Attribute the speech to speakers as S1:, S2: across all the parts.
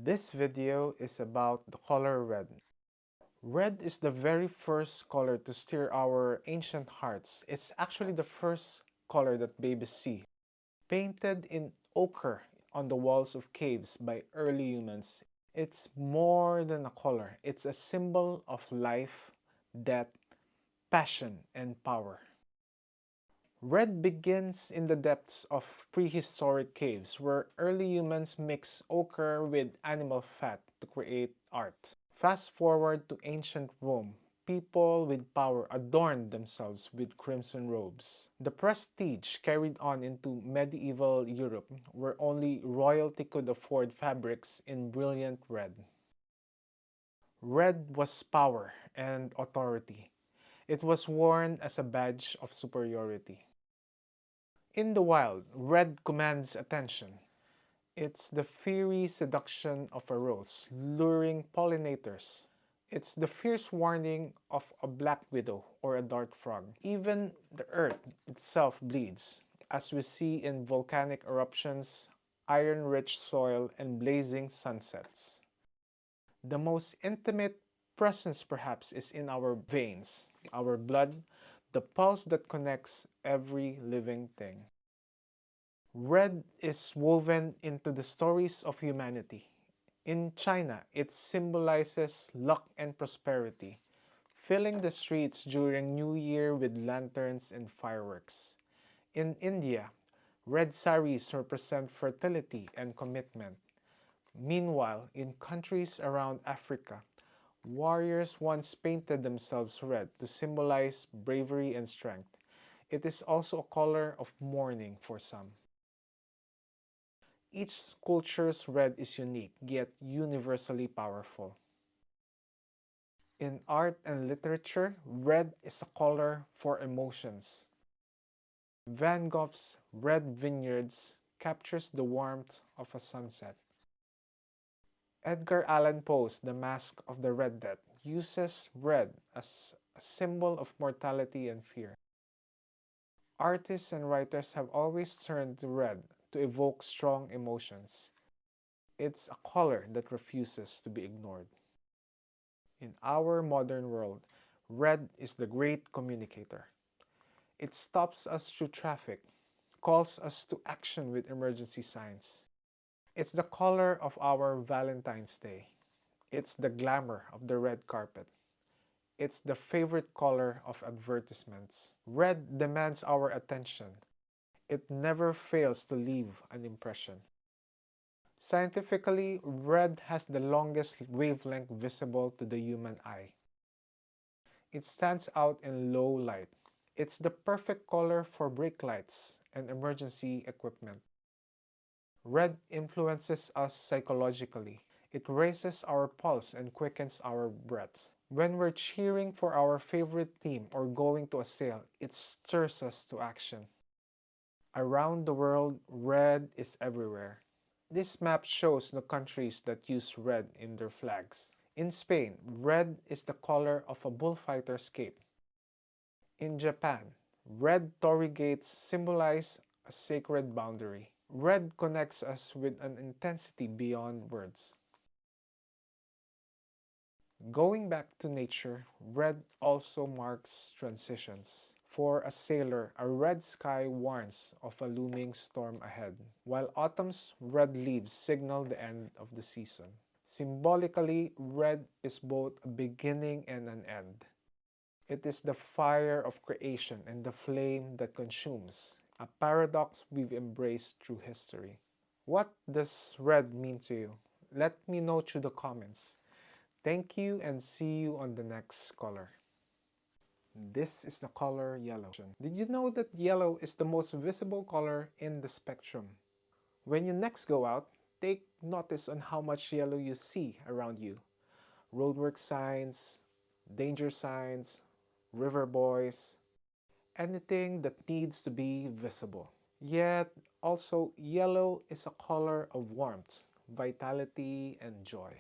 S1: This video is about the color red. Red is the very first color to stir our ancient hearts. It's actually the first color that babies see. Painted in ochre on the walls of caves by early humans, it's more than a color. It's a symbol of life, death, passion, and power. Red begins in the depths of prehistoric caves where early humans mixed ochre with animal fat to create art. Fast forward to ancient Rome, people with power adorned themselves with crimson robes. The prestige carried on into medieval Europe where only royalty could afford fabrics in brilliant red. Red was power and authority. It was worn as a badge of superiority. In the wild, red commands attention. It's the fiery seduction of a rose, luring pollinators. It's the fierce warning of a black widow or a dart frog. Even the earth itself bleeds, as we see in volcanic eruptions, iron-rich soil, and blazing sunsets. The most intimate presence perhaps is in our veins, our blood, the pulse that connects every living thing. Red is woven into the stories of humanity. In China, it symbolizes luck and prosperity, filling the streets during New Year with lanterns and fireworks. In India, red saris represent fertility and commitment. Meanwhile, in countries around Africa, warriors once painted themselves red to symbolize bravery and strength. It is also a color of mourning for some. Each culture's red is unique, yet universally powerful. In art and literature, red is a color for emotions. Van Gogh's Red Vineyards captures the warmth of a sunset. Edgar Allan Poe's The Masque of the Red Death uses red as a symbol of mortality and fear. Artists and writers have always turned to red to evoke strong emotions. It's a color that refuses to be ignored. In our modern world, red is the great communicator. It stops us through traffic, calls us to action with emergency signs. It's the color of our Valentine's Day. It's the glamour of the red carpet. It's the favorite color of advertisements. Red demands our attention. It never fails to leave an impression. Scientifically, red has the longest wavelength visible to the human eye. It stands out in low light. It's the perfect color for brake lights and emergency equipment. Red influences us psychologically. It raises our pulse and quickens our breath. When we're cheering for our favorite team or going to a sale, it stirs us to action. Around the world, red is everywhere. This map shows the countries that use red in their flags. In Spain, red is the color of a bullfighter's cape. In Japan, red torii gates symbolize a sacred boundary. Red connects us with an intensity beyond words. Going back to nature, red also marks transitions. For a sailor, a red sky warns of a looming storm ahead, while autumn's red leaves signal the end of the season. Symbolically, red is both a beginning and an end. It is the fire of creation and the flame that consumes, a paradox we've embraced through history. What does red mean to you? Let me know through the comments. Thank you and see you on the next color. This is the color yellow. Did you know that yellow is the most visible color in the spectrum? When you next go out, take notice on how much yellow you see around you. Roadwork signs, danger signs, river buoys, anything that needs to be visible. Yet, also, yellow is a color of warmth, vitality, and joy.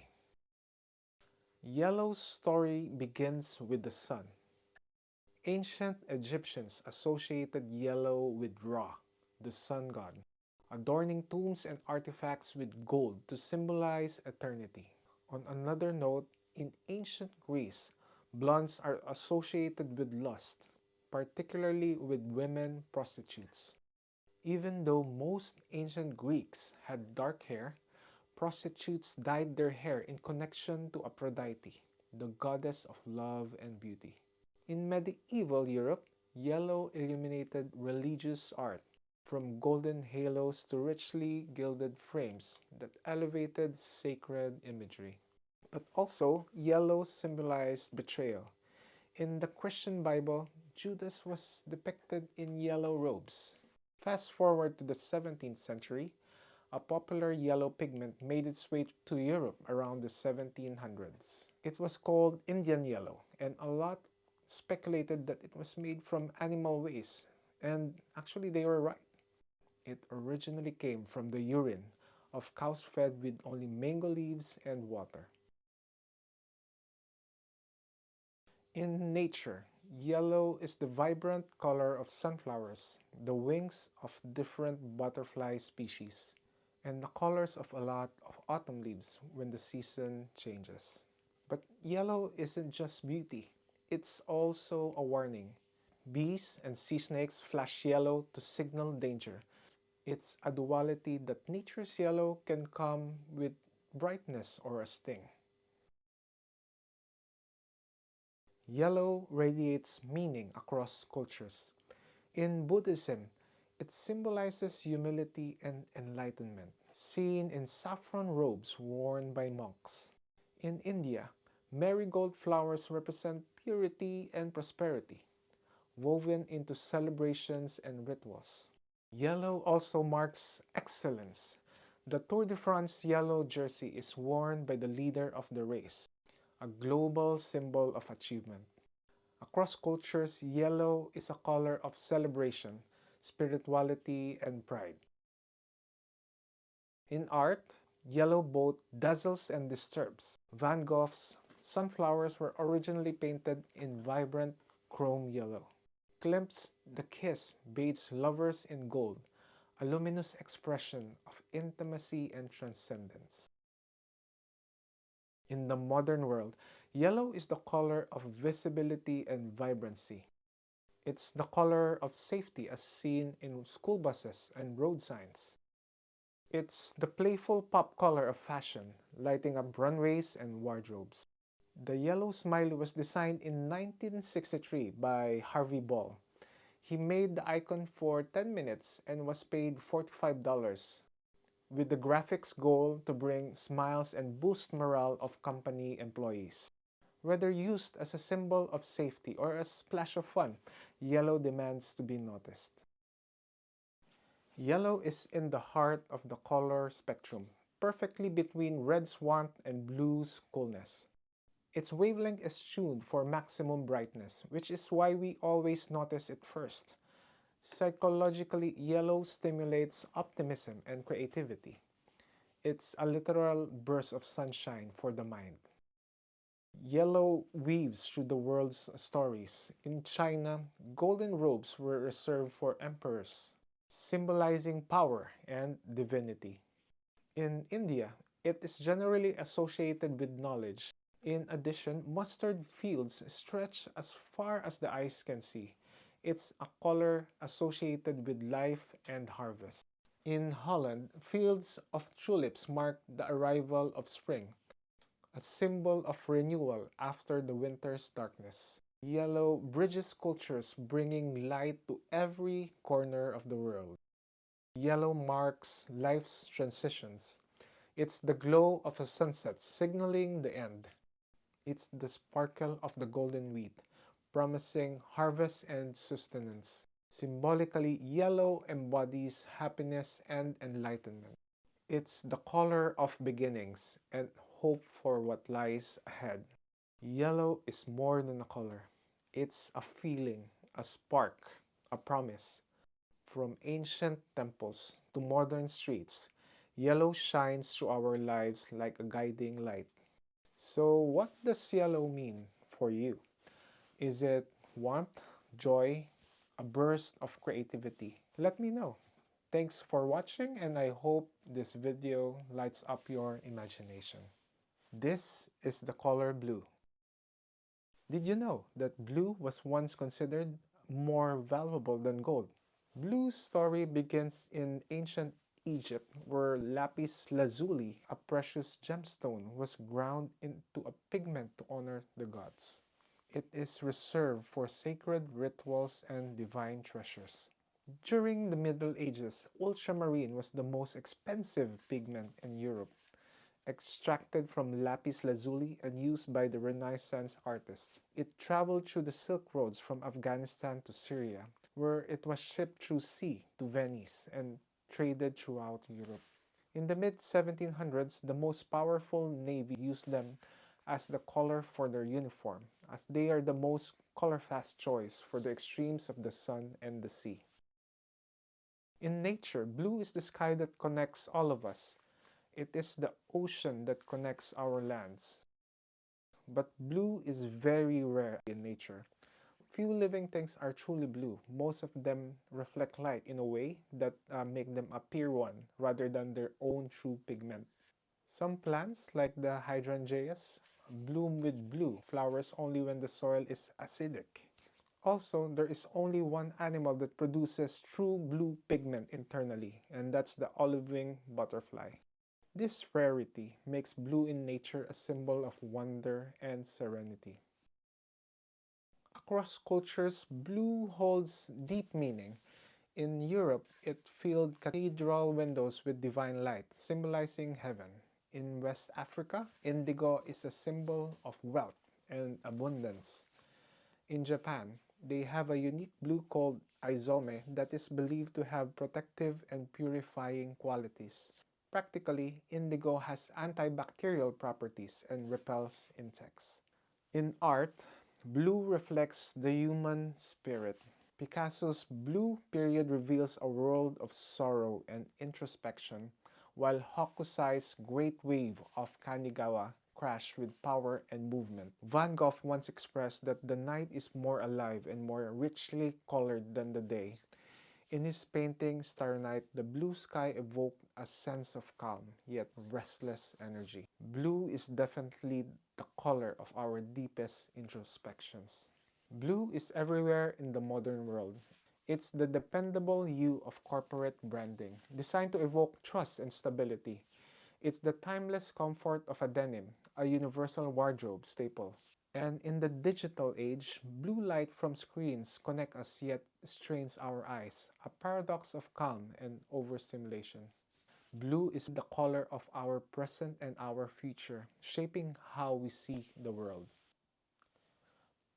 S1: Yellow's story begins with the sun. Ancient Egyptians associated yellow with Ra, the sun god. adorning tombs and artifacts with gold to symbolize eternity. On another note, in ancient Greece, blondes are associated with lust, particularly with women prostitutes. Even though most ancient Greeks had dark hair, prostitutes dyed their hair in connection to Aphrodite, the goddess of love and beauty. In medieval Europe, yellow illuminated religious art, from golden halos to richly gilded frames that elevated sacred imagery. But also, yellow symbolized betrayal. In the Christian Bible, Judas was depicted in yellow robes. Fast forward to the 17th century, a popular yellow pigment made its way to Europe around the 1700s. It was called Indian yellow, and a lot speculated that it was made from animal waste. And actually, they were right. It originally came from the urine of cows fed with only mango leaves and water. In nature, yellow is the vibrant color of sunflowers, the wings of different butterfly species, and the colors of a lot of autumn leaves when the season changes. But yellow isn't just beauty, it's also a warning. Bees and sea snakes flash yellow to signal danger. It's a duality that nature's yellow can come with brightness or a sting. Yellow radiates meaning across cultures. In Buddhism, it symbolizes humility and enlightenment, seen in saffron robes worn by monks. In India, marigold flowers represent purity and prosperity, woven into celebrations and rituals. Yellow also marks excellence. The Tour de France yellow jersey is worn by the leader of the race, a global symbol of achievement. Across cultures, yellow is a color of celebration, spirituality, and pride. In art, yellow both dazzles and disturbs. Van Gogh's sunflowers were originally painted in vibrant chrome yellow. Klimt's The Kiss bathes lovers in gold, a luminous expression of intimacy and transcendence. In the modern world, yellow is the color of visibility and vibrancy. It's the color of safety as seen in school buses and road signs. It's the playful pop color of fashion, lighting up runways and wardrobes. The yellow smiley was designed in 1963 by Harvey Ball. He made the icon for 10 minutes and was paid $45, with the graphics goal to bring smiles and boost morale of company employees. Whether used as a symbol of safety or a splash of fun, yellow demands to be noticed. Yellow is in the heart of the color spectrum, perfectly between red's warmth and blue's coolness. Its wavelength is tuned for maximum brightness, which is why we always notice it first. Psychologically, yellow stimulates optimism and creativity. It's a literal burst of sunshine for the mind. Yellow weaves through the world's stories. In China, golden robes were reserved for emperors, symbolizing power and divinity. In India, it is generally associated with knowledge. In addition, mustard fields stretch as far as the eyes can see. It's a color associated with life and harvest. In Holland, fields of tulips mark the arrival of spring, a symbol of renewal after the winter's darkness. Yellow bridges cultures, bringing light to every corner of the world. Yellow marks life's transitions. It's the glow of a sunset signaling the end. It's the sparkle of the golden wheat, promising harvest and sustenance. Symbolically, yellow embodies happiness and enlightenment. It's the color of beginnings and hope for what lies ahead. Yellow is more than a color. It's a feeling, a spark, a promise. From ancient temples to modern streets, yellow shines through our lives like a guiding light. So, what does yellow mean for you? Is it warmth, joy, a burst of creativity? Let me know. Thanks for watching, and I hope this video lights up your imagination. This is the color blue. Did you know that blue was once considered more valuable than gold? Blue's story begins in ancient Egypt, where lapis lazuli, a precious gemstone, was ground into a pigment to honor the gods. It is reserved for sacred rituals and divine treasures. During the Middle Ages, ultramarine was the most expensive pigment in Europe, extracted from lapis lazuli and used by the Renaissance artists. It traveled through the Silk Roads from Afghanistan to Syria, where it was shipped through sea to Venice and traded throughout Europe. In the mid-1700s, the most powerful navy used them as the color for their uniform, as they are the most color-fast choice for the extremes of the sun and the sea. In nature, blue is the sky that connects all of us. It is the ocean that connects our lands. But blue is very rare in nature. Few living things are truly blue. Most of them reflect light in a way that make them appear one rather than their own true pigment. Some plants, like the hydrangeas, bloom with blue flowers only when the soil is acidic. Also, there is only one animal that produces true blue pigment internally, and that's the olive-winged butterfly. This rarity makes blue in nature a symbol of wonder and serenity. Across cultures, blue holds deep meaning. In Europe, it filled cathedral windows with divine light, symbolizing heaven. In West Africa, indigo is a symbol of wealth and abundance. In Japan, they have a unique blue called izome that is believed to have protective and purifying qualities. Practically, indigo has antibacterial properties and repels insects. In art, blue reflects the human spirit. Picasso's blue period reveals a world of sorrow and introspection, while Hokusai's great wave of Kanigawa crashed with power and movement. Van Gogh once expressed that the night is more alive and more richly colored than the day. In his painting Star Night, the blue sky evoked a sense of calm, yet restless energy. Blue is definitely the color of our deepest introspections. Blue is everywhere in the modern world. It's the dependable hue of corporate branding, designed to evoke trust and stability. It's the timeless comfort of a denim, a universal wardrobe staple. And in the digital age, blue light from screens connect us yet strains our eyes, a paradox of calm and overstimulation. Blue is the color of our present and our future, shaping how we see the world.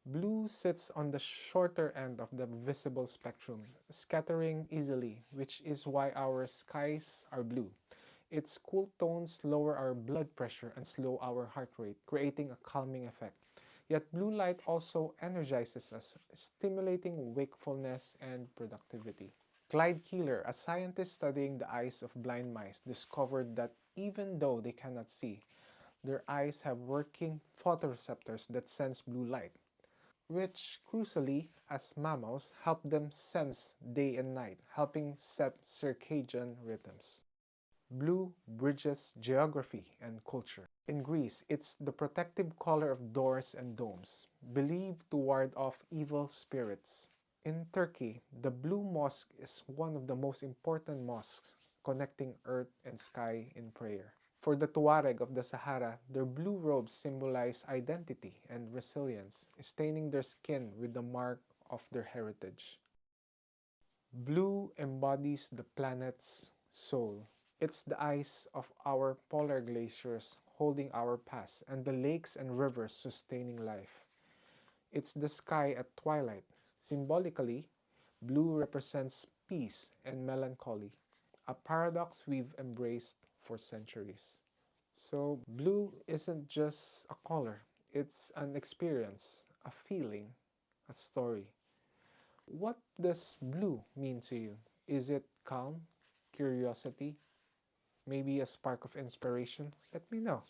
S1: Blue sits on the shorter end of the visible spectrum, scattering easily, which is why our skies are blue. Its cool tones lower our blood pressure and slow our heart rate, creating a calming effect. Yet blue light also energizes us, stimulating wakefulness and productivity. Clyde Keeler, a scientist studying the eyes of blind mice, discovered that even though they cannot see, their eyes have working photoreceptors that sense blue light, which crucially, as mammals, help them sense day and night, helping set circadian rhythms. Blue bridges geography and culture. In Greece, it's the protective color of doors and domes, believed to ward off evil spirits. In Turkey, the Blue Mosque is one of the most important mosques, connecting earth and sky in prayer. For the Tuareg of the Sahara, their blue robes symbolize identity and resilience, staining their skin with the mark of their heritage. Blue embodies the planet's soul. It's the ice of our polar glaciers holding our past and the lakes and rivers sustaining life. It's the sky at twilight. Symbolically, blue represents peace and melancholy, a paradox we've embraced for centuries. So blue isn't just a color, it's an experience, a feeling, a story. What does blue mean to you? Is it calm, curiosity, maybe a spark of inspiration? Let me know.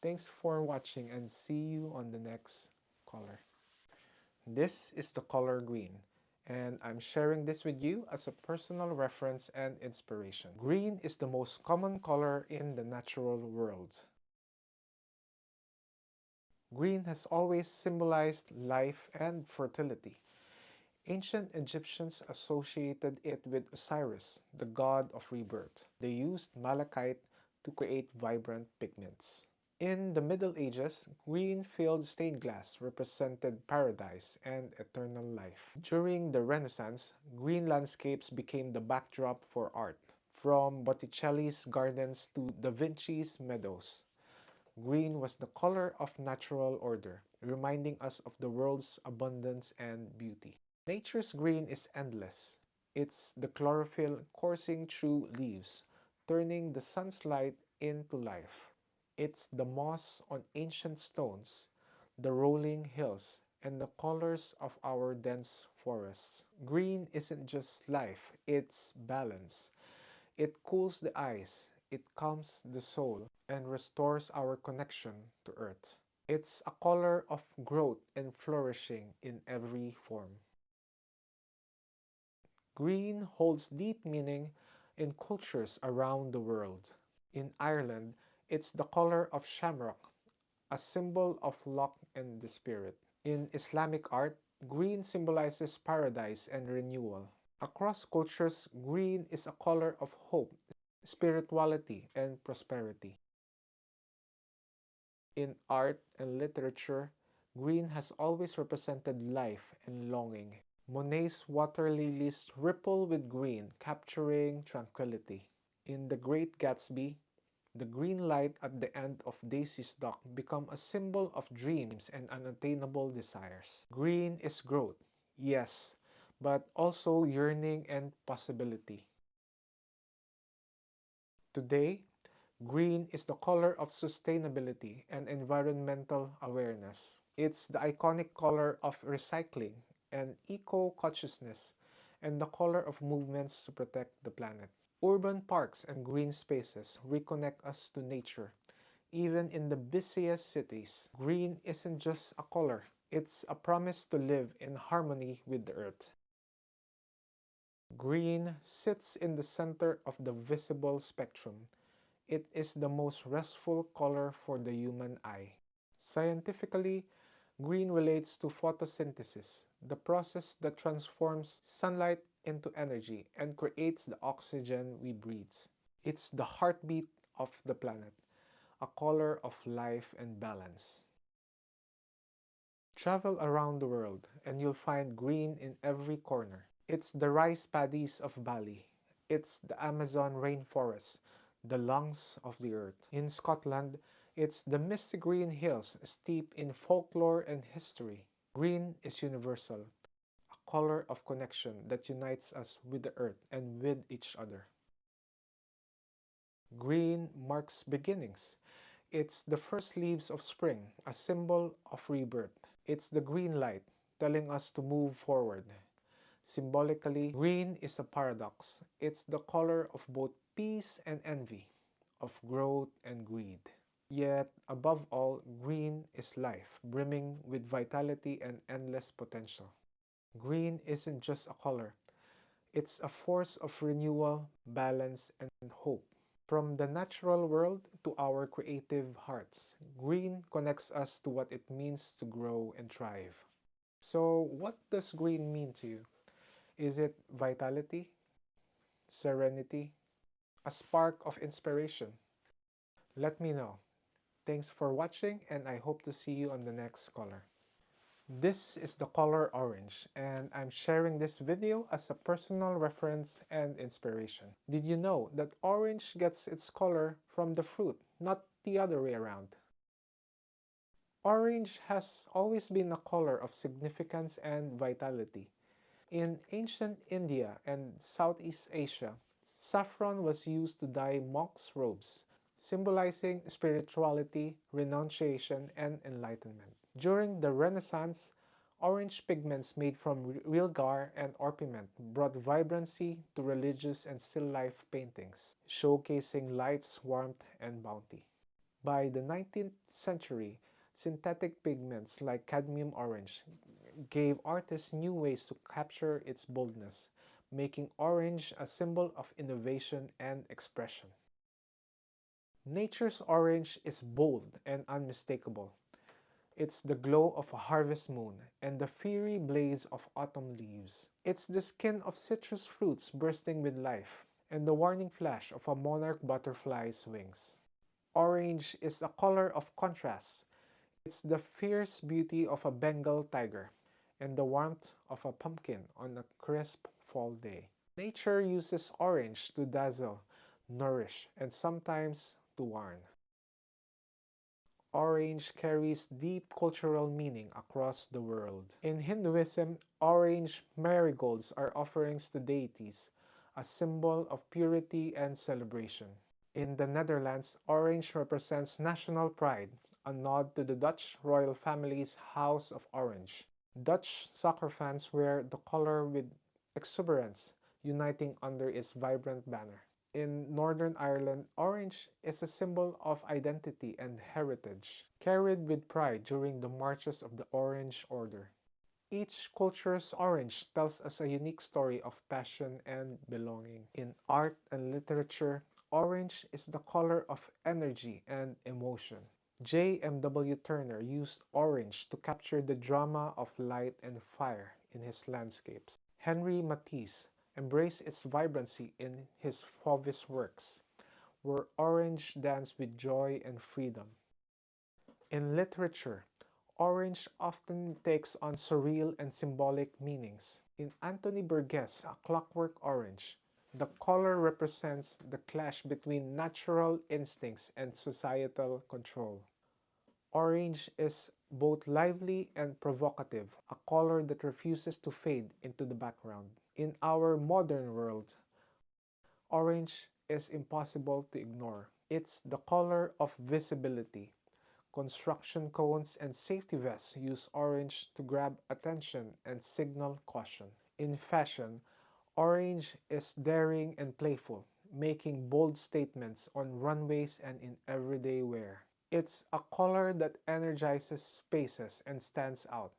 S1: Thanks for watching and see you on the next color. This is the color green. and I'm sharing this with you as a personal reference and inspiration. Green is the most common color in the natural world. Green has always symbolized life and fertility. Ancient Egyptians associated it with Osiris, the god of rebirth. They used malachite to create vibrant pigments. In the Middle Ages, green-filled stained glass represented paradise and eternal life. During the Renaissance, green landscapes became the backdrop for art. From Botticelli's gardens to Da Vinci's meadows, green was the color of natural order, reminding us of the world's abundance and beauty. Nature's green is endless. It's the chlorophyll coursing through leaves, turning the sun's light into life. It's the moss on ancient stones, the rolling hills, and the colors of our dense forests. Green isn't just life, it's balance. It cools the eyes, it calms the soul, and restores our connection to Earth. It's a color of growth and flourishing in every form. Green holds deep meaning in cultures around the world. In Ireland, it's the color of shamrock, a symbol of luck and the spirit. In Islamic art, green symbolizes paradise and renewal. Across cultures, green is a color of hope, spirituality, and prosperity. In art and literature, green has always represented life and longing. Monet's water lilies ripple with green, capturing tranquility. In The Great Gatsby, the green light at the end of Daisy's dock become a symbol of dreams and unattainable desires. Green is growth, yes, but also yearning and possibility. Today, green is the color of sustainability and environmental awareness. It's the iconic color of recycling and eco-consciousness, and the color of movements to protect the planet. Urban parks and green spaces reconnect us to nature. Even in the busiest cities, green isn't just a color, it's a promise to live in harmony with the earth. Green sits in the center of the visible spectrum. It is the most restful color for the human eye. Scientifically, green relates to photosynthesis, the process that transforms sunlight into energy and creates the oxygen we breathe. It's the heartbeat of the planet, a color of life and balance. Travel around the world and you'll find green in every corner. It's the rice paddies of Bali. It's the Amazon rainforest, the lungs of the earth. In Scotland, it's the misty green hills steeped in folklore and history. Green is universal, a color of connection that unites us with the earth and with each other. Green marks beginnings. It's the first leaves of spring, a symbol of rebirth. It's the green light, telling us to move forward. Symbolically, green is a paradox. It's the color of both peace and envy, of growth and greed. Yet, above all, green is life, brimming with vitality and endless potential. Green isn't just a color. It's a force of renewal, balance, and hope. From the natural world to our creative hearts, green connects us to what it means to grow and thrive. So, what does green mean to you? Is it vitality, serenity, a spark of inspiration? Let me know. Thanks for watching, and I hope to see you on the next color. This is the color orange, and I'm sharing this video as a personal reference and inspiration. Did you know that orange gets its color from the fruit, not the other way around? Orange has always been a color of significance and vitality. In ancient India and Southeast Asia, saffron was used to dye monks' robes, symbolizing spirituality, renunciation, and enlightenment. During the Renaissance, orange pigments made from real gar and orpiment brought vibrancy to religious and still life paintings, showcasing life's warmth and bounty. By the 19th century, synthetic pigments like cadmium orange gave artists new ways to capture its boldness, making orange a symbol of innovation and expression. Nature's orange is bold and unmistakable. It's the glow of a harvest moon and the fiery blaze of autumn leaves. It's the skin of citrus fruits bursting with life and the warning flash of a monarch butterfly's wings. Orange is a color of contrast. It's the fierce beauty of a Bengal tiger and the warmth of a pumpkin on a crisp fall day. Nature uses orange to dazzle, nourish, and sometimes to warn. Orange carries deep cultural meaning across the world. In Hinduism, orange marigolds are offerings to deities, a symbol of purity and celebration. In the Netherlands, orange represents national pride, a nod to the Dutch royal family's House of Orange. Dutch soccer fans wear the color with exuberance, uniting under its vibrant banner. In Northern Ireland, orange is a symbol of identity and heritage, carried with pride during the marches of the Orange Order. Each culture's orange tells us a unique story of passion and belonging. In art and literature, orange is the color of energy and emotion. J.M.W. Turner used orange to capture the drama of light and fire in his landscapes. Henri Matisse embraced its vibrancy in his Fauves works, where orange danced with joy and freedom. In literature, orange often takes on surreal and symbolic meanings. In Anthony Burgess' A Clockwork Orange, the color represents the clash between natural instincts and societal control. Orange is both lively and provocative, a color that refuses to fade into the background. In our modern world, orange is impossible to ignore. It's the color of visibility. Construction cones and safety vests use orange to grab attention and signal caution. In fashion, orange is daring and playful, making bold statements on runways and in everyday wear. It's a color that energizes spaces and stands out,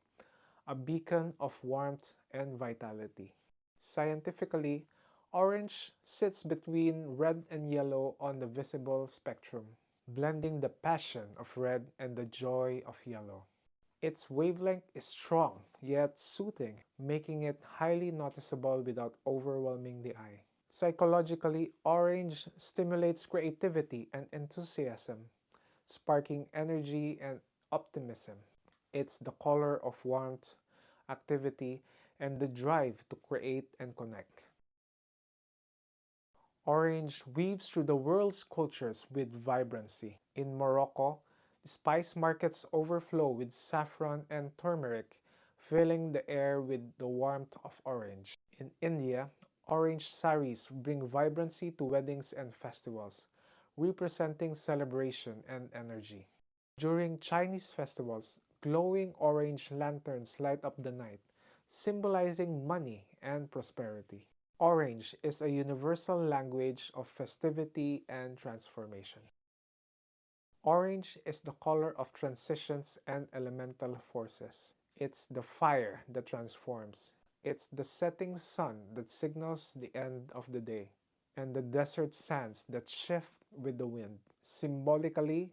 S1: a beacon of warmth and vitality. Scientifically, orange sits between red and yellow on the visible spectrum, blending the passion of red and the joy of yellow. Its wavelength is strong yet soothing, making it highly noticeable without overwhelming the eye. Psychologically, orange stimulates creativity and enthusiasm, sparking energy and optimism. It's the color of warmth, activity, and the drive to create and connect. Orange weaves through the world's cultures with vibrancy. In Morocco, spice markets overflow with saffron and turmeric, filling the air with the warmth of orange. In India, orange saris bring vibrancy to weddings and festivals, representing celebration and energy. During Chinese festivals, glowing orange lanterns light up the night, symbolizing money and prosperity. Orange is a universal language of festivity and transformation. Orange is the color of transitions and elemental forces. It's the fire that transforms. It's the setting sun that signals the end of the day, and the desert sands that shift with the wind. Symbolically,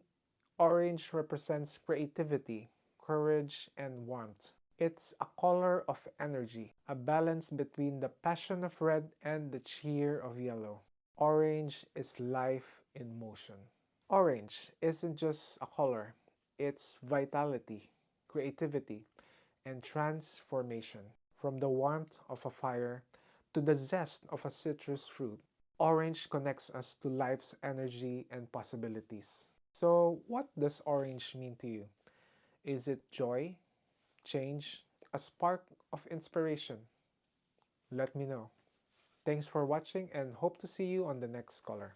S1: orange represents creativity, courage, and warmth. It's a color of energy, a balance between the passion of red and the cheer of yellow. Orange is life in motion. Orange isn't just a color, it's vitality, creativity, and transformation. From the warmth of a fire to the zest of a citrus fruit, orange connects us to life's energy and possibilities. So, what does orange mean to you? Is it joy, change, a spark of inspiration? Let me know. Thanks for watching and hope to see you on the next color.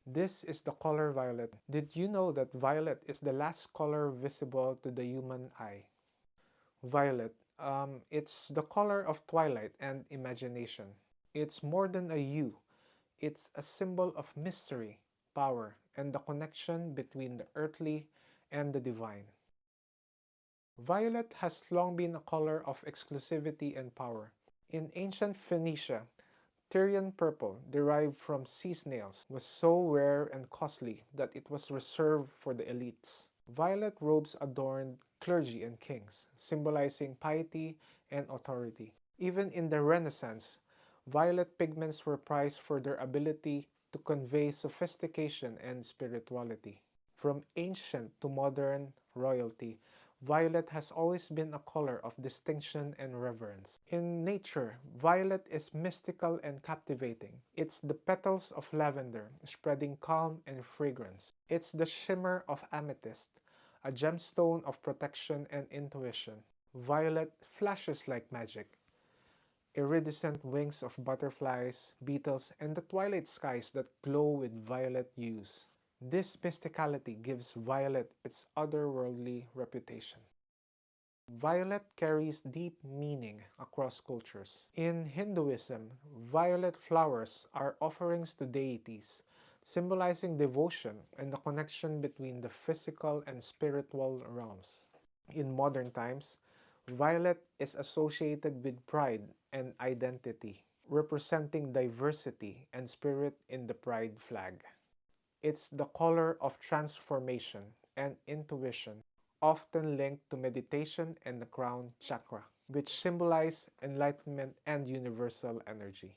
S1: This is the color violet. Did you know that violet is the last color visible to the human eye? Violet, it's the color of twilight and imagination. It's more than a hue. It's a symbol of mystery, power, and the connection between the earthly and the divine. Violet has long been a color of exclusivity and power. In ancient Phoenicia, Tyrian purple, derived from sea snails, was so rare and costly that it was reserved for the elites. Violet robes adorned clergy and kings, symbolizing piety and authority. Even in the Renaissance, violet pigments were prized for their ability to convey sophistication and spirituality. From ancient to modern royalty, violet has always been a color of distinction and reverence. In nature, violet is mystical and captivating. It's the petals of lavender, spreading calm and fragrance. It's the shimmer of amethyst, a gemstone of protection and intuition. Violet flashes like magic, iridescent wings of butterflies, beetles, and the twilight skies that glow with violet hues. This mysticality gives violet its otherworldly reputation. Violet carries deep meaning across cultures. In Hinduism, violet flowers are offerings to deities, symbolizing devotion and the connection between the physical and spiritual realms. In modern times, violet is associated with pride and identity, representing diversity and spirit in the pride flag. It's the color of transformation and intuition, often linked to meditation and the crown chakra, which symbolize enlightenment and universal energy.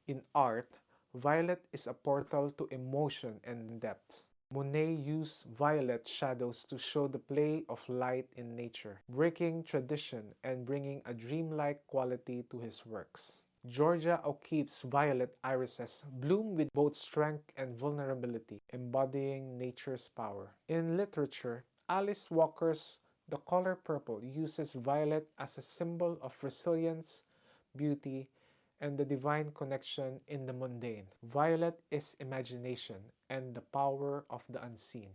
S1: In art, violet is a portal to emotion and depth. Monet used violet shadows to show the play of light in nature, breaking tradition and bringing a dreamlike quality to his works. Georgia O'Keeffe's violet irises bloom with both strength and vulnerability, embodying nature's power. In literature, Alice Walker's The Color Purple uses violet as a symbol of resilience, beauty, and the divine connection in the mundane. Violet is imagination and the power of the unseen.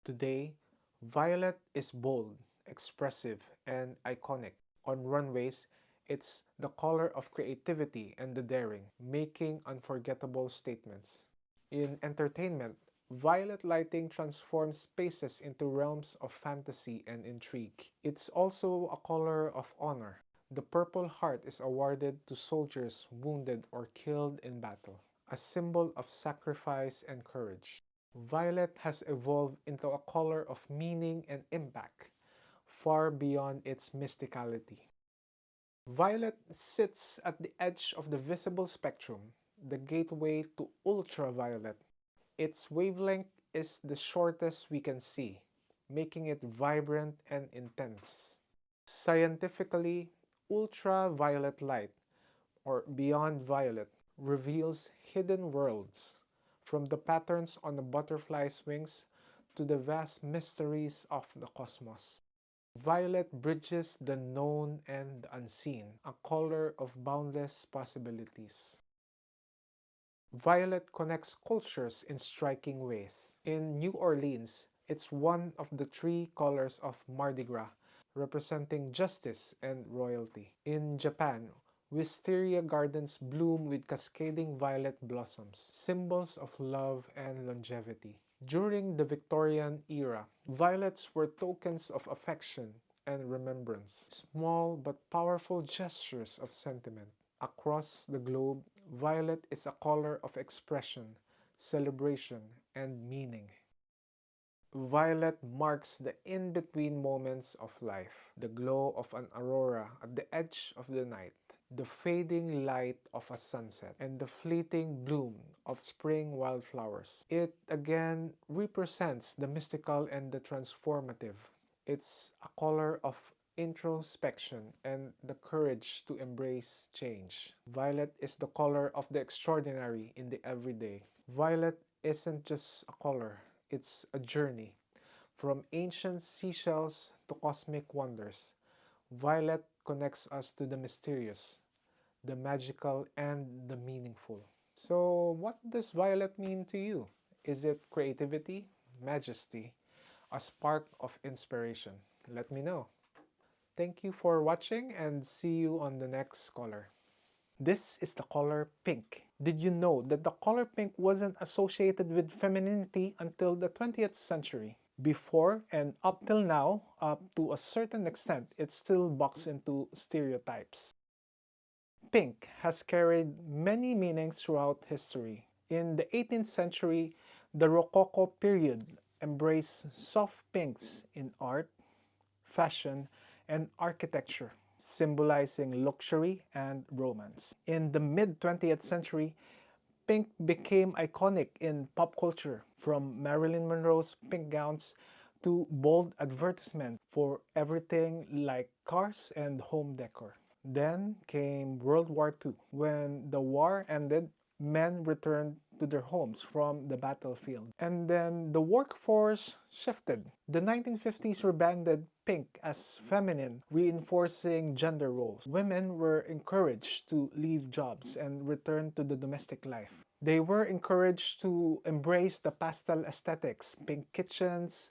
S1: Today, violet is bold, expressive, and iconic. On runways, it's the color of creativity and the daring, making unforgettable statements. In entertainment, violet lighting transforms spaces into realms of fantasy and intrigue. It's also a color of honor. The Purple Heart is awarded to soldiers wounded or killed in battle, a symbol of sacrifice and courage. Violet has evolved into a color of meaning and impact, far beyond its mysticality. Violet sits at the edge of the visible spectrum, the gateway to ultraviolet. Its wavelength is the shortest we can see, making it vibrant and intense. Scientifically, ultraviolet light, or beyond violet, reveals hidden worlds, from the patterns on a butterfly's wings to the vast mysteries of the cosmos. Violet bridges the known and the unseen, a color of boundless possibilities. Violet connects cultures in striking ways. In New Orleans, it's one of the three colors of Mardi Gras, representing justice and royalty. In Japan, wisteria gardens bloom with cascading violet blossoms, symbols of love and longevity. During the Victorian era, violets were tokens of affection and remembrance, small but powerful gestures of sentiment. Across the globe, violet is a color of expression, celebration, and meaning. Violet marks the in-between moments of life, the glow of an aurora at the edge of the night, the fading light of a sunset, and the fleeting bloom of spring wildflowers. It again represents the mystical and the transformative. It's a color of introspection and the courage to embrace change. Violet is the color of the extraordinary in the everyday. Violet isn't just a color, it's a journey. From ancient seashells to cosmic wonders, violet connects us to the mysterious, the magical, and the meaningful. So, what does violet mean to you? Is it creativity, majesty, a spark of inspiration? Let me know. Thank you for watching and see you on the next color. This is the color pink. Did you know that the color pink wasn't associated with femininity until the 20th century? Before and up till now, up to a certain extent, it's still boxed into stereotypes. Pink has carried many meanings throughout history. In the 18th century, the Rococo period embraced soft pinks in art, fashion, and architecture, symbolizing luxury and romance. In the mid 20th century, pink became iconic in pop culture, from Marilyn Monroe's pink gowns to bold advertisements for everything like cars and home decor. Then came World War II. When the war ended, men returned to their homes from the battlefield. And then the workforce shifted. The 1950s rebranded pink as feminine, reinforcing gender roles. Women were encouraged to leave jobs and return to the domestic life. They were encouraged to embrace the pastel aesthetics, pink kitchens,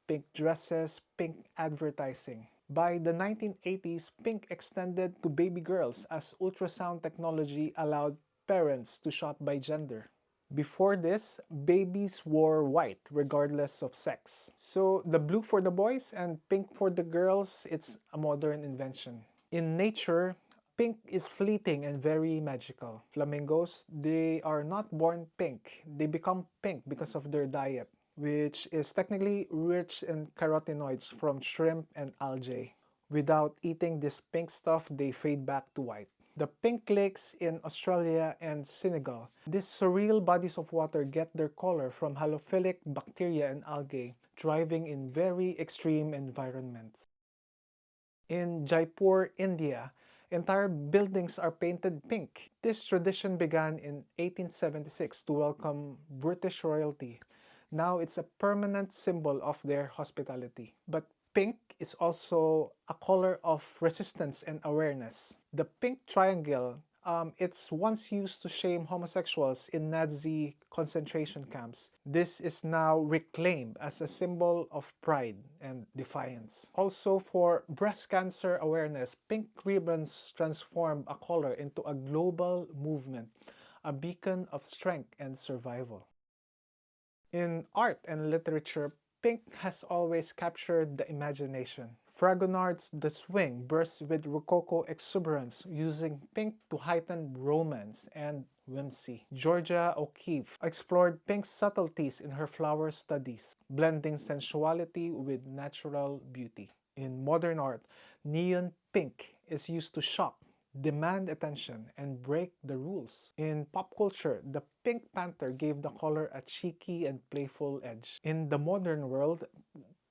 S1: pink dresses, pink advertising. By the 1980s, pink extended to baby girls as ultrasound technology allowed parents to shop by gender. Before this, babies wore white regardless of sex. So the blue for the boys and pink for the girls, it's a modern invention. In nature, pink is fleeting and very magical. Flamingos, they are not born pink. They become pink because of their diet, which is technically rich in carotenoids from shrimp and algae. Without eating this pink stuff, they fade back to white. The pink lakes in Australia and Senegal, these surreal bodies of water get their color from halophilic bacteria and algae, thriving in very extreme environments. In Jaipur, India, entire buildings are painted pink. This tradition began in 1876 to welcome British royalty. Now it's a permanent symbol of their hospitality. But pink is also a color of resistance and awareness. The pink triangle, it's once used to shame homosexuals in Nazi concentration camps. This is now reclaimed as a symbol of pride and defiance. Also, for breast cancer awareness, pink ribbons transform a color into a global movement, a beacon of strength and survival. In art and literature, pink has always captured the imagination. Fragonard's The Swing bursts with Rococo exuberance, using pink to heighten romance and whimsy. Georgia O'Keeffe explored pink's subtleties in her flower studies, blending sensuality with natural beauty. In modern art, neon pink is used to shock, demand attention, and break the rules. In pop culture, the Pink Panther gave the color a cheeky and playful edge. In the modern world,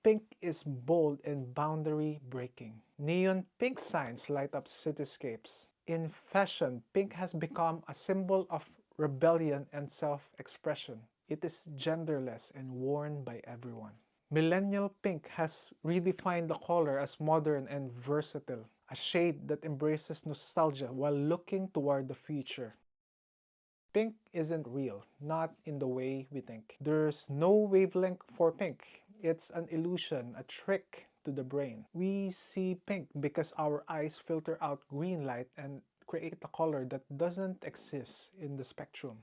S1: pink is bold and boundary-breaking. Neon pink signs light up cityscapes. In fashion, pink has become a symbol of rebellion and self-expression. It is genderless and worn by everyone. Millennial pink has redefined the color as modern and versatile, a shade that embraces nostalgia while looking toward the future. Pink isn't real, not in the way we think. There's no wavelength for pink. It's an illusion, a trick to the brain. We see pink because our eyes filter out green light and create a color that doesn't exist in the spectrum.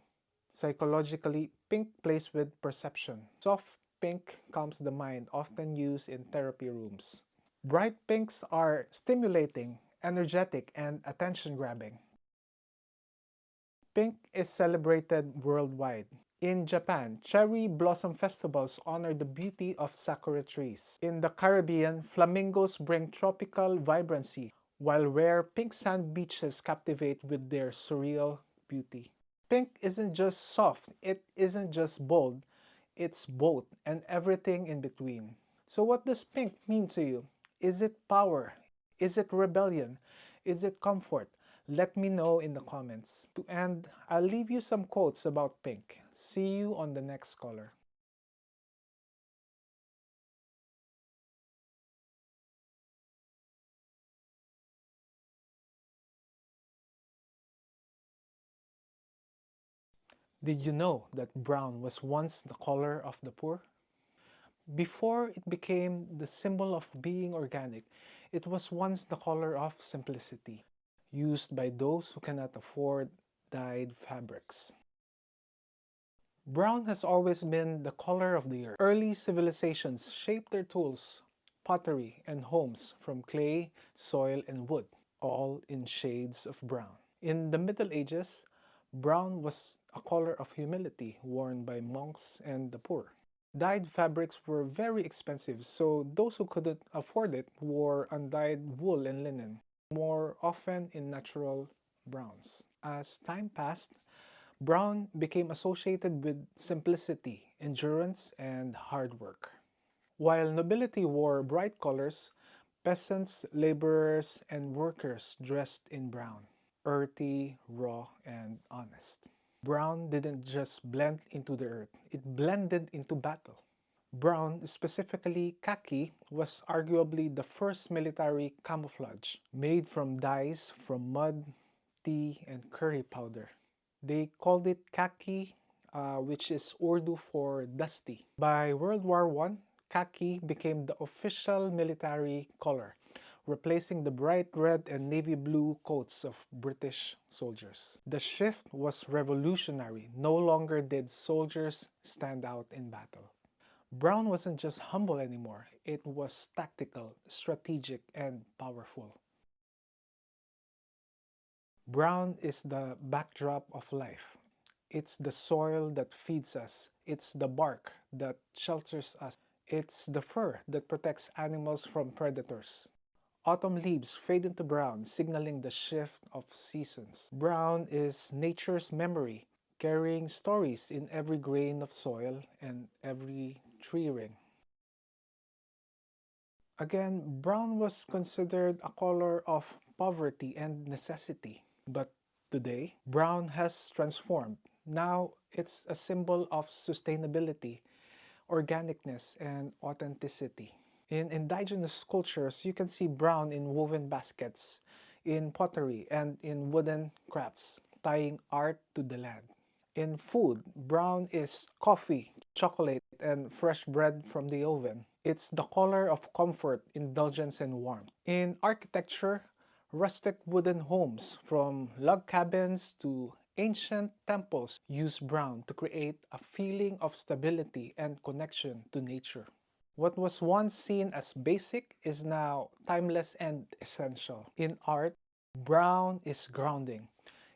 S1: Psychologically, pink plays with perception. Soft pink calms the mind, often used in therapy rooms. Bright pinks are stimulating, energetic, and attention-grabbing. Pink is celebrated worldwide. In Japan, cherry blossom festivals honor the beauty of sakura trees. In the Caribbean, flamingos bring tropical vibrancy, while rare pink sand beaches captivate with their surreal beauty. Pink isn't just soft, it isn't just bold, it's both and everything in between. So what does pink mean to you? Is it power? Is it rebellion? Is it comfort? Let me know in the comments. To end, I'll leave you some quotes about pink. See you on the next color. Did you know that brown was once the color of the poor? Before it became the symbol of being organic, it was once the color of simplicity, used by those who cannot afford dyed fabrics. Brown has always been the color of the earth. Early civilizations shaped their tools, pottery, and homes from clay, soil, and wood, all in shades of brown. In the Middle Ages, brown was a color of humility worn by monks and the poor. Dyed fabrics were very expensive, so those who couldn't afford it wore undyed wool and linen, more often in natural browns. As time passed, brown became associated with simplicity, endurance, and hard work. While nobility wore bright colors, peasants, laborers, and workers dressed in brown, earthy, raw, and honest. Brown didn't just blend into the earth, it blended into battle. Brown, specifically khaki, was arguably the first military camouflage, made from dyes from mud, tea, and curry powder. They called it khaki, which is Urdu for dusty. By World War I, khaki became the official military color, replacing the bright red and navy blue coats of British soldiers. The shift was revolutionary. No longer did soldiers stand out in battle. Brown wasn't just humble anymore. It was tactical, strategic, and powerful. Brown is the backdrop of life. It's the soil that feeds us. It's the bark that shelters us. It's the fur that protects animals from predators. Autumn leaves fade into brown, signaling the shift of seasons. Brown is nature's memory, carrying stories in every grain of soil and every tree ring. Again, brown was considered a color of poverty and necessity. But today, brown has transformed. Now it's a symbol of sustainability, organicness, and authenticity. In indigenous cultures, you can see brown in woven baskets, in pottery, and in wooden crafts, tying art to the land. In food, brown is coffee, chocolate, and fresh bread from the oven. It's the color of comfort, indulgence, and warmth. In architecture, rustic wooden homes, from log cabins to ancient temples, use brown to create a feeling of stability and connection to nature. What was once seen as basic is now timeless and essential. In art, brown is grounding.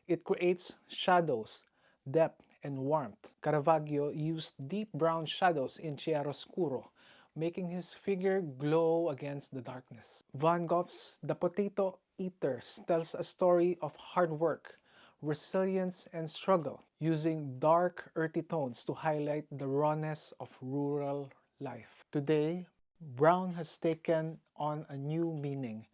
S1: It creates shadows, depth, and warmth. Caravaggio used deep brown shadows in chiaroscuro, making his figure glow against the darkness. Van Gogh's The Potato Eaters tells a story of hard work, resilience, and struggle, using dark, earthy tones to highlight the rawness of rural life. Today, brown has taken on a new meaning.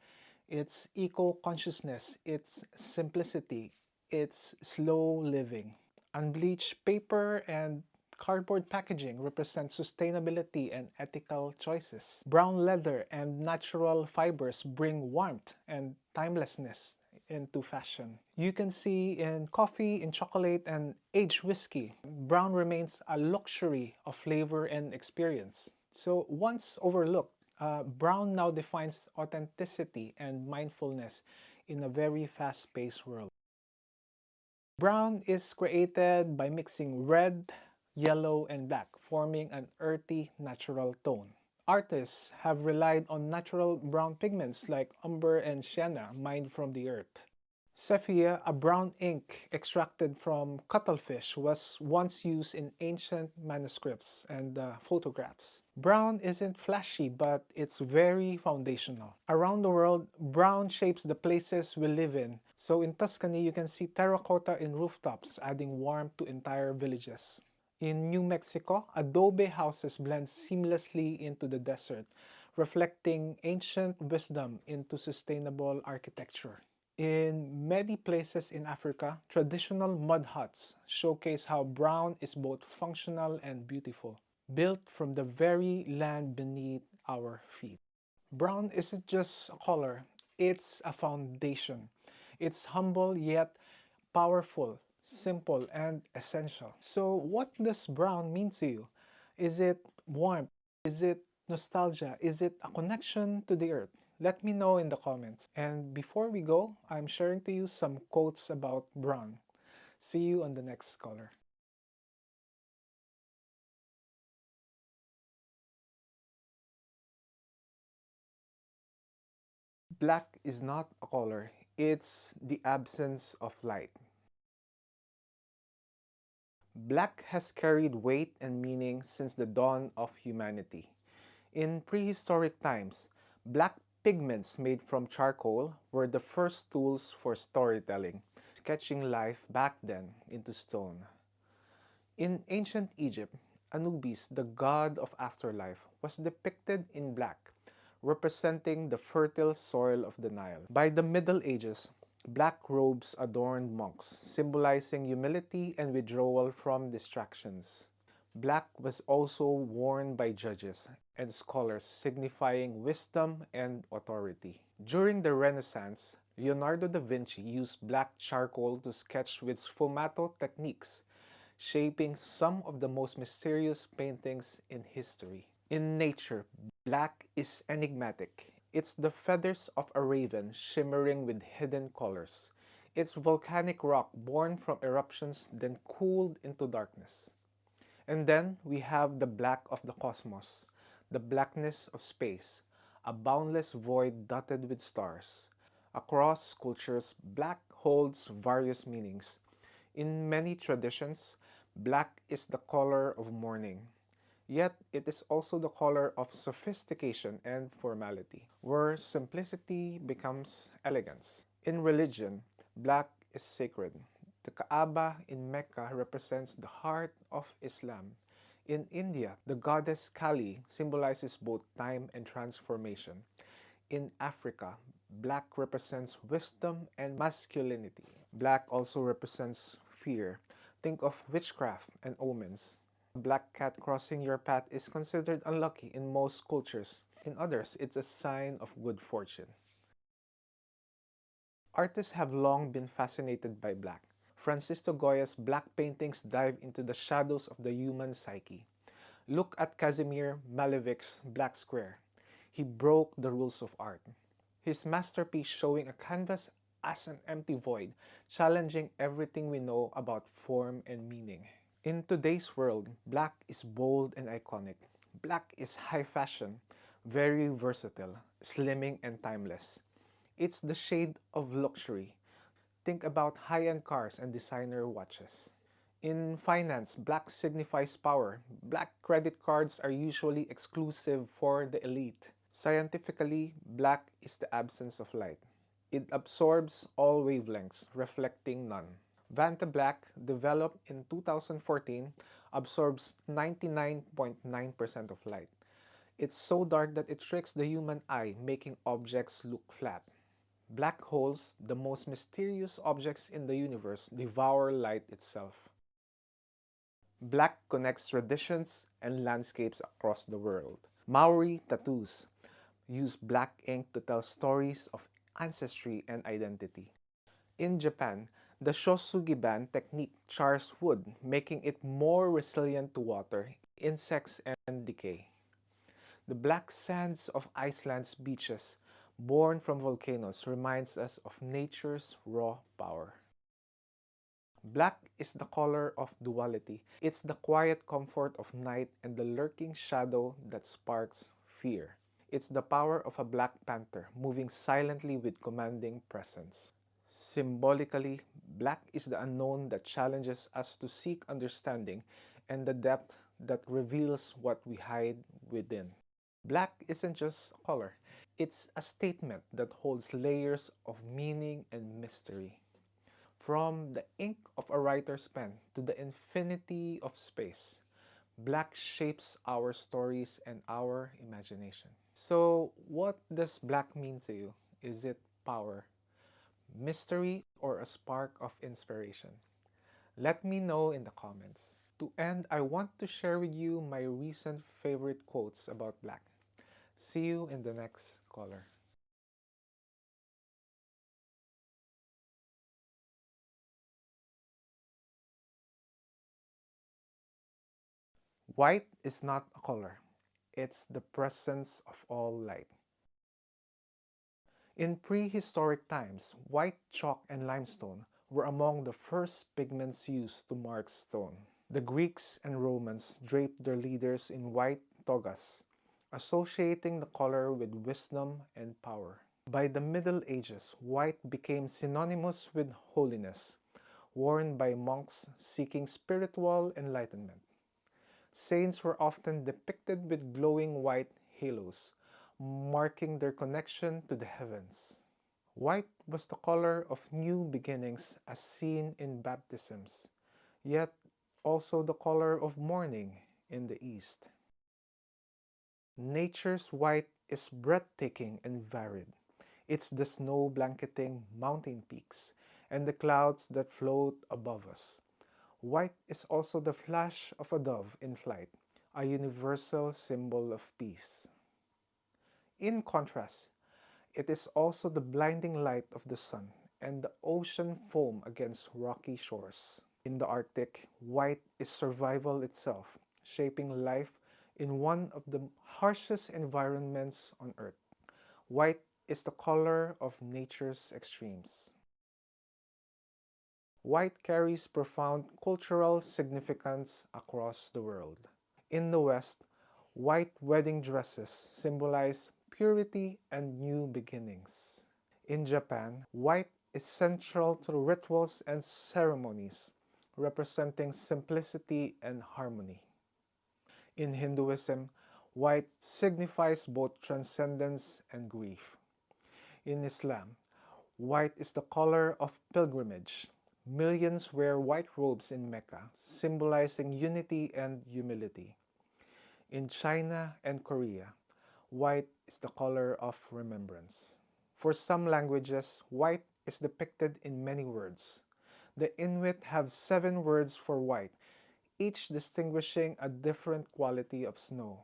S1: It's eco-consciousness, it's simplicity, it's slow living. Unbleached paper and cardboard packaging represent sustainability and ethical choices. Brown leather and natural fibers bring warmth and timelessness into fashion. You can see in coffee, in chocolate, and aged whiskey, brown remains a luxury of flavor and experience. So once overlooked, brown now defines authenticity and mindfulness in a very fast-paced world. Brown is created by mixing red, yellow, and black, forming an earthy, natural tone. Artists have relied on natural brown pigments like umber and sienna mined from the earth. Sepia, a brown ink extracted from cuttlefish, was once used in ancient manuscripts and photographs. Brown isn't flashy, but it's very foundational. Around the world, brown shapes the places we live in. So in Tuscany, you can see terracotta in rooftops, adding warmth to entire villages. In New Mexico, adobe houses blend seamlessly into the desert, reflecting ancient wisdom into sustainable architecture. In many places in Africa, traditional mud huts showcase how brown is both functional and beautiful, built from the very land beneath our feet. Brown isn't just a color, it's a foundation. It's humble yet powerful, simple, and essential. So what does brown mean to you? Is it warmth? Is it nostalgia? Is it a connection to the earth? Let me know in the comments. And before we go, I'm sharing to you some quotes about brown. See you on the next color. Black is not a color, it's the absence of light. Black has carried weight and meaning since the dawn of humanity. In prehistoric times, black pigments made from charcoal were the first tools for storytelling, sketching life back then into stone. In ancient Egypt, Anubis, the god of afterlife, was depicted in black, representing the fertile soil of the Nile. By the Middle Ages, black robes adorned monks, symbolizing humility and withdrawal from distractions. Black was also worn by judges and scholars, signifying wisdom and authority. During the Renaissance, Leonardo da Vinci used black charcoal to sketch with sfumato techniques, shaping some of the most mysterious paintings in history. In nature, black is enigmatic. It's the feathers of a raven shimmering with hidden colors. It's volcanic rock born from eruptions then cooled into darkness. And then we have the black of the cosmos, the blackness of space, a boundless void dotted with stars. Across cultures, black holds various meanings. In many traditions, black is the color of mourning. Yet it is also the color of sophistication and formality, where simplicity becomes elegance. In religion, black is sacred. The Kaaba in Mecca represents the heart of Islam. In India, the goddess Kali symbolizes both time and transformation. In Africa, black represents wisdom and masculinity. Black also represents fear. Think of witchcraft and omens. A black cat crossing your path is considered unlucky in most cultures. In others, it's a sign of good fortune. Artists have long been fascinated by black. Francisco Goya's black paintings dive into the shadows of the human psyche. Look at Kazimir Malevich's Black Square. He broke the rules of art. His masterpiece showing a canvas as an empty void, challenging everything we know about form and meaning. In today's world, black is bold and iconic. Black is high fashion, very versatile, slimming and timeless. It's the shade of luxury. Think about high-end cars and designer watches. In finance, black signifies power. Black credit cards are usually exclusive for the elite. Scientifically, black is the absence of light. It absorbs all wavelengths, reflecting none. Vanta Black, developed in 2014, absorbs 99.9% of light. It's so dark that it tricks the human eye, making objects look flat. Black holes, the most mysterious objects in the universe, devour light itself. Black connects traditions and landscapes across the world. Maori tattoos use black ink to tell stories of ancestry and identity. In Japan, the shosugiban technique chars wood, making it more resilient to water, insects, and decay. The black sands of Iceland's beaches, born from volcanoes, reminds us of nature's raw power. Black is the color of duality. It's the quiet comfort of night and the lurking shadow that sparks fear. It's the power of a black panther, moving silently with commanding presence. Symbolically, black is the unknown that challenges us to seek understanding and the depth that reveals what we hide within. Black isn't just a color, it's a statement that holds layers of meaning and mystery. From the ink of a writer's pen to the infinity of space, black shapes our stories and our imagination. So, what does black mean to you? Is it power, mystery, or a spark of inspiration? Let me know in the comments. To end, I want to share with you my recent favorite quotes about black. See you in the next color. White is not a color. It's the presence of all light. In prehistoric times, white chalk and limestone were among the first pigments used to mark stone. The Greeks and Romans draped their leaders in white togas, associating the color with wisdom and power. By the Middle Ages, white became synonymous with holiness, worn by monks seeking spiritual enlightenment. Saints were often depicted with glowing white halos, marking their connection to the heavens. White was the color of new beginnings as seen in baptisms, yet also the color of mourning in the East. Nature's white is breathtaking and varied. It's the snow blanketing mountain peaks and the clouds that float above us. White is also the flash of a dove in flight, a universal symbol of peace. In contrast, it is also the blinding light of the sun and the ocean foam against rocky shores. In the Arctic, white is survival itself, shaping life in one of the harshest environments on Earth. White is the color of nature's extremes. White carries profound cultural significance across the world. In the West, white wedding dresses symbolize purity and new beginnings. In Japan, white is central to rituals and ceremonies, representing simplicity and harmony. In Hinduism, white signifies both transcendence and grief. In Islam, white is the color of pilgrimage. Millions wear white robes in Mecca, symbolizing unity and humility. In China and Korea, white is the color of remembrance. For some languages, white is depicted in many words. The Inuit have 7 words for white, each distinguishing a different quality of snow.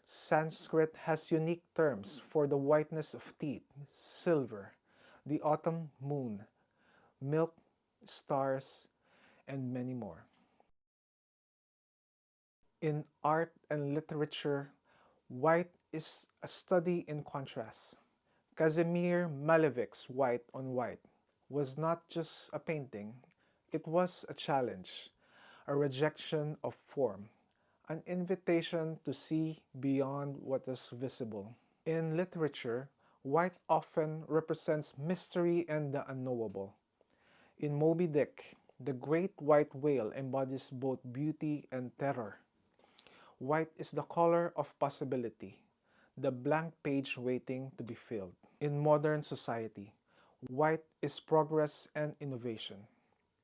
S1: Sanskrit has unique terms for the whiteness of teeth, silver, the autumn moon, milk, stars, and many more. In art and literature, white is a study in contrast. Kazimir Malevich's White on White was not just a painting, it was a challenge, a rejection of form, an invitation to see beyond what is visible. In literature, white often represents mystery and the unknowable. In Moby Dick, the great white whale embodies both beauty and terror. White is the color of possibility, the blank page waiting to be filled. In modern society, white is progress and innovation.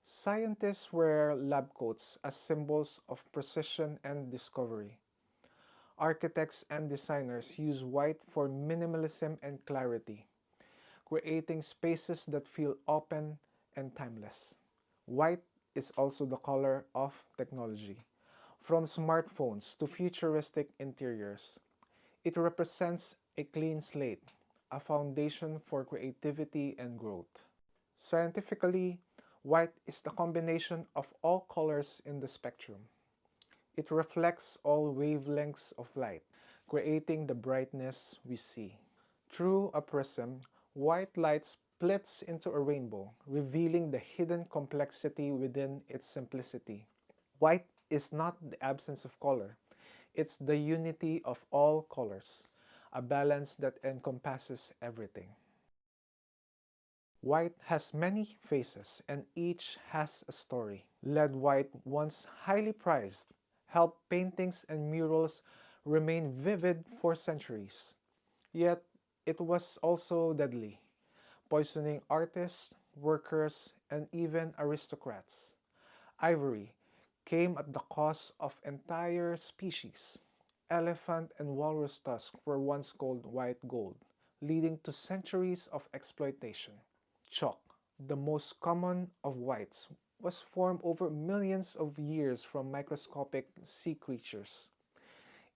S1: Scientists wear lab coats as symbols of precision and discovery. Architects and designers use white for minimalism and clarity, creating spaces that feel open and timeless. White is also the color of technology. From smartphones to futuristic interiors, it represents a clean slate, a foundation for creativity and growth. Scientifically, white is the combination of all colors in the spectrum. It reflects all wavelengths of light, creating the brightness we see. Through a prism, white light splits into a rainbow, revealing the hidden complexity within its simplicity. White is not the absence of color, it's the unity of all colors, a balance that encompasses everything. White has many faces and each has a story. Lead white, once highly prized, helped paintings and murals remain vivid for centuries. Yet, it was also deadly, poisoning artists, workers, and even aristocrats. Ivory came at the cost of entire species. Elephant and walrus tusks were once called white gold, leading to centuries of exploitation. Chalk, the most common of whites, was formed over millions of years from microscopic sea creatures.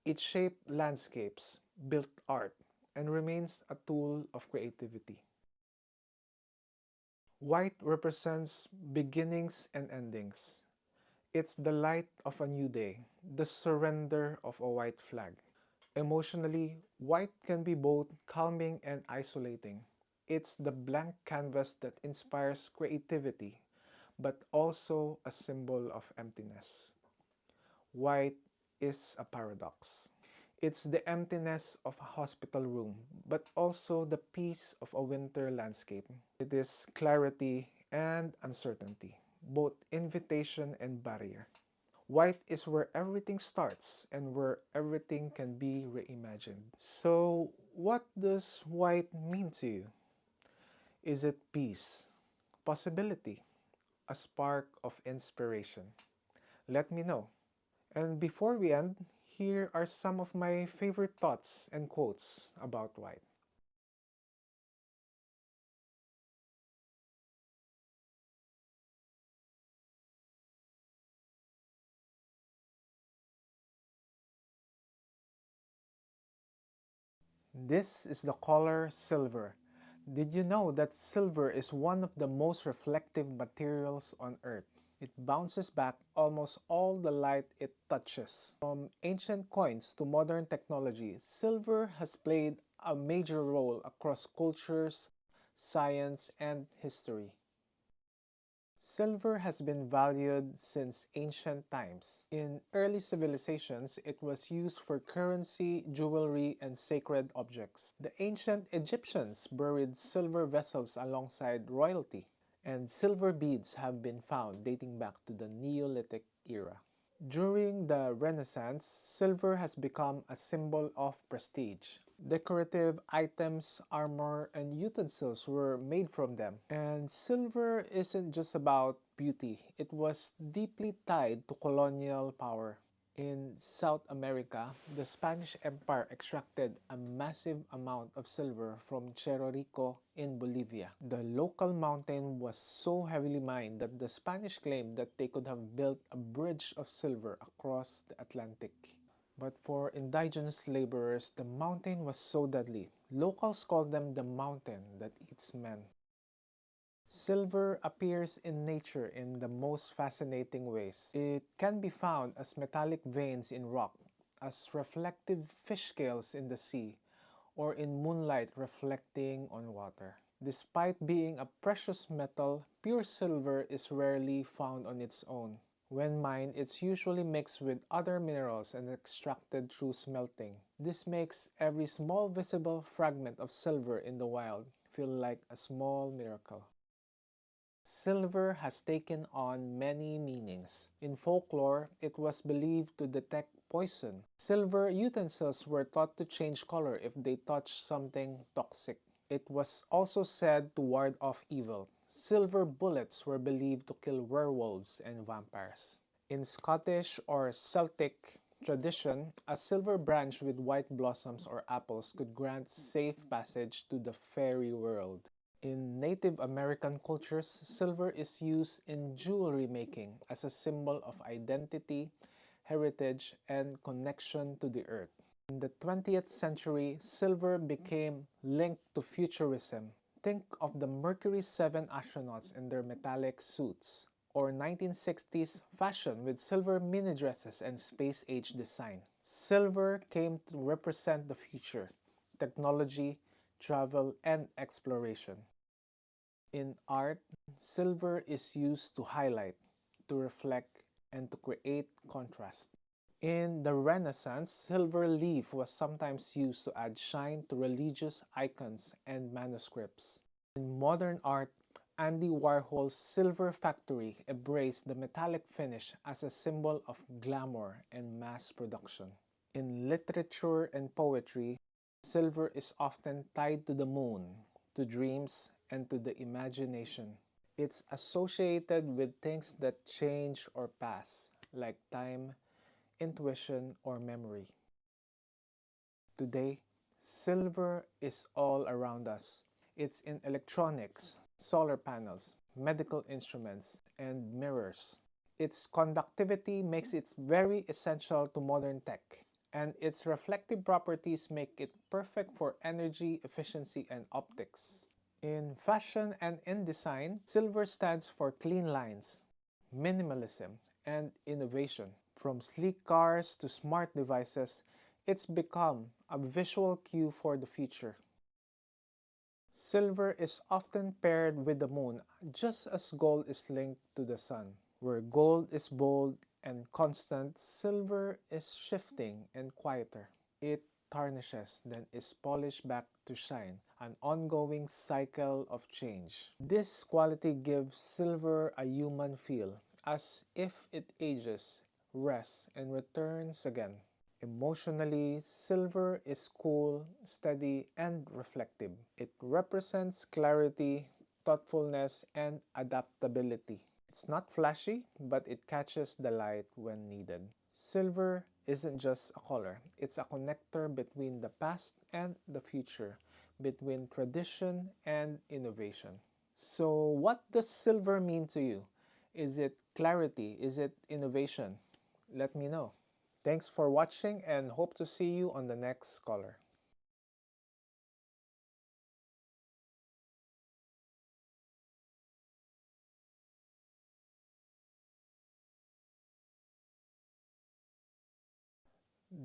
S1: It shaped landscapes, built art, and remains a tool of creativity. White represents beginnings and endings. It's the light of a new day, the surrender of a white flag. Emotionally, white can be both calming and isolating. It's the blank canvas that inspires creativity, but also a symbol of emptiness. White is a paradox. It's the emptiness of a hospital room, but also the peace of a winter landscape. It is clarity and uncertainty, both invitation and barrier. White is where everything starts and where everything can be reimagined. So, what does white mean to you? Is it peace, possibility, a spark of inspiration? Let me know. And before we end, here are some of my favorite thoughts and quotes about white. This is the color silver. Did you know that silver is one of the most reflective materials on Earth? It bounces back almost all the light it touches. From ancient coins to modern technology, silver has played a major role across cultures, science, and history. Silver has been valued since ancient times. In early civilizations, it was used for currency, jewelry, and sacred objects. The ancient Egyptians buried silver vessels alongside royalty, and silver beads have been found dating back to the Neolithic era. During the Renaissance, silver has become a symbol of prestige. Decorative items, armor, and utensils were made from them. And silver isn't just about beauty, it was deeply tied to colonial power. In South America, the Spanish Empire extracted a massive amount of silver from Cerro Rico in Bolivia. The local mountain was so heavily mined that the Spanish claimed that they could have built a bridge of silver across the Atlantic. But for indigenous laborers, the mountain was so deadly. Locals called them the mountain that eats men. Silver appears in nature in the most fascinating ways. It can be found as metallic veins in rock, as reflective fish scales in the sea, or in moonlight reflecting on water. Despite being a precious metal, pure silver is rarely found on its own. When mined, it's usually mixed with other minerals and extracted through smelting. This makes every small visible fragment of silver in the wild feel like a small miracle. Silver has taken on many meanings. In folklore, it was believed to detect poison. Silver utensils were thought to change color if they touched something toxic. It was also said to ward off evil. Silver bullets were believed to kill werewolves and vampires. In Scottish or Celtic tradition, a silver branch with white blossoms or apples could grant safe passage to the fairy world. In Native American cultures, silver is used in jewelry making as a symbol of identity, heritage, and connection to the earth. In the 20th century, silver became linked to futurism. Think of the Mercury 7 astronauts in their metallic suits, or 1960s fashion with silver mini dresses and space-age design. Silver came to represent the future, technology, travel, and exploration. In art, silver is used to highlight, to reflect, and to create contrast. In the Renaissance, silver leaf was sometimes used to add shine to religious icons and manuscripts. In modern art, Andy Warhol's Silver Factory embraced the metallic finish as a symbol of glamour and mass production. In literature and poetry, silver is often tied to the moon, to dreams, and to the imagination. It's associated with things that change or pass, like time, intuition, or memory. Today, silver is all around us. It's in electronics, solar panels, medical instruments, and mirrors. Its conductivity makes it very essential to modern tech, and its reflective properties make it perfect for energy efficiency and optics. In fashion and in design, silver stands for clean lines, minimalism, and innovation. From sleek cars to smart devices, it's become a visual cue for the future. Silver is often paired with the moon, just as gold is linked to the sun. Where gold is bold and constant, silver is shifting and quieter. It tarnishes, then is polished back to shine, an ongoing cycle of change. This quality gives silver a human feel, as if it ages, rests, and returns again. Emotionally, silver is cool, steady, and reflective. It represents clarity, thoughtfulness, and adaptability. It's not flashy, but it catches the light when needed. Silver isn't just a color, it's a connector between the past and the future, between tradition and innovation. So, what does silver mean to you? Is it clarity? Is it innovation? Let me know. Thanks for watching and hope to see you on the next color.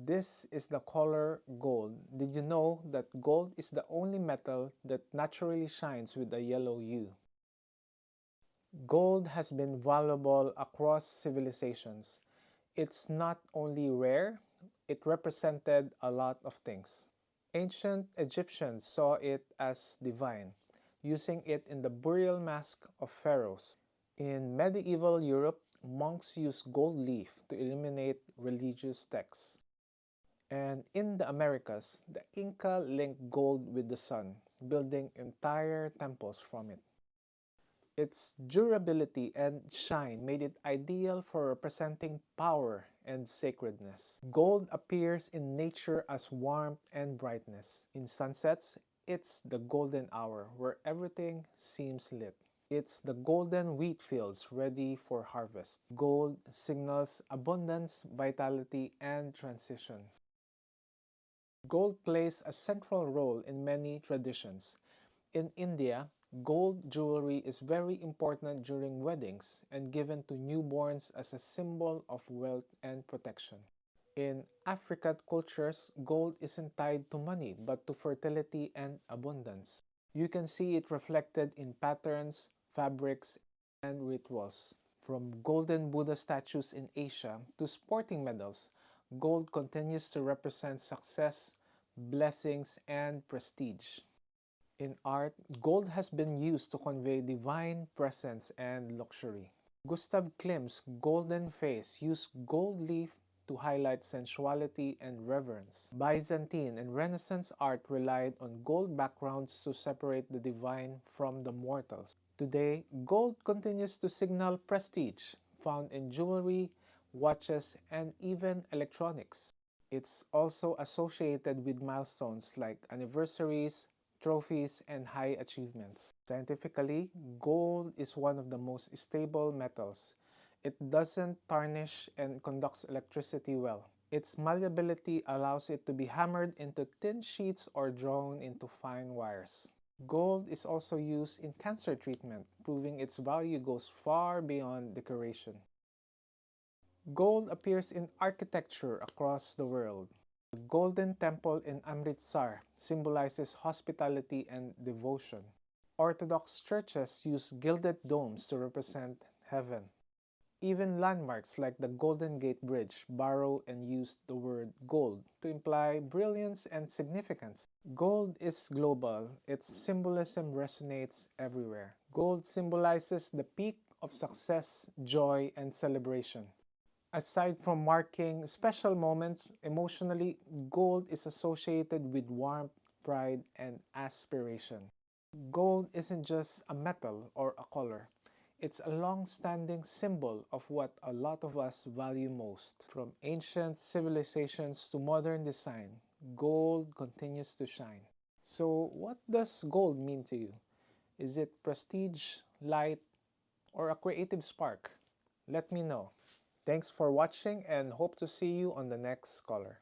S1: This is the color gold. Did you know that gold is the only metal that naturally shines with a yellow hue? Gold has been valuable across civilizations. It's not only rare, it represented a lot of things. Ancient Egyptians saw it as divine, using it in the burial mask of pharaohs. In medieval Europe, monks used gold leaf to illuminate religious texts. And in the Americas, the Inca linked gold with the sun, building entire temples from it. Its durability and shine made it ideal for representing power and sacredness. Gold appears in nature as warmth and brightness. In sunsets, it's the golden hour where everything seems lit. It's the golden wheat fields ready for harvest. Gold signals abundance, vitality, and transition. Gold plays a central role in many traditions. In India, gold jewelry is very important during weddings and given to newborns as a symbol of wealth and protection. In African cultures, gold isn't tied to money but to fertility and abundance. You can see it reflected in patterns, fabrics, and rituals. From golden Buddha statues in Asia to sporting medals, gold continues to represent success, blessings, and prestige. In art, gold has been used to convey divine presence and luxury. Gustav Klimt's golden face used gold leaf to highlight sensuality and reverence. Byzantine and Renaissance art relied on gold backgrounds to separate the divine from the mortals. Today, gold continues to signal prestige, found in jewelry, watches, and even electronics. It's also associated with milestones like anniversaries, trophies, and high achievements. Scientifically, gold is one of the most stable metals. It doesn't tarnish and conducts electricity well. Its malleability allows it to be hammered into thin sheets or drawn into fine wires. Gold is also used in cancer treatment, proving its value goes far beyond decoration. Gold appears in architecture across the world. The Golden Temple in Amritsar symbolizes hospitality and devotion. Orthodox churches use gilded domes to represent heaven. Even landmarks like the Golden Gate Bridge borrow and use the word gold to imply brilliance and significance. Gold is global. Its symbolism resonates everywhere. Gold symbolizes the peak of success, joy, and celebration. Aside from marking special moments, emotionally, gold is associated with warmth, pride, and aspiration. Gold isn't just a metal or a color. It's a long-standing symbol of what a lot of us value most. From ancient civilizations to modern design, gold continues to shine. So, what does gold mean to you? Is it prestige, light, or a creative spark? Let me know. Thanks for watching and hope to see you on the next color.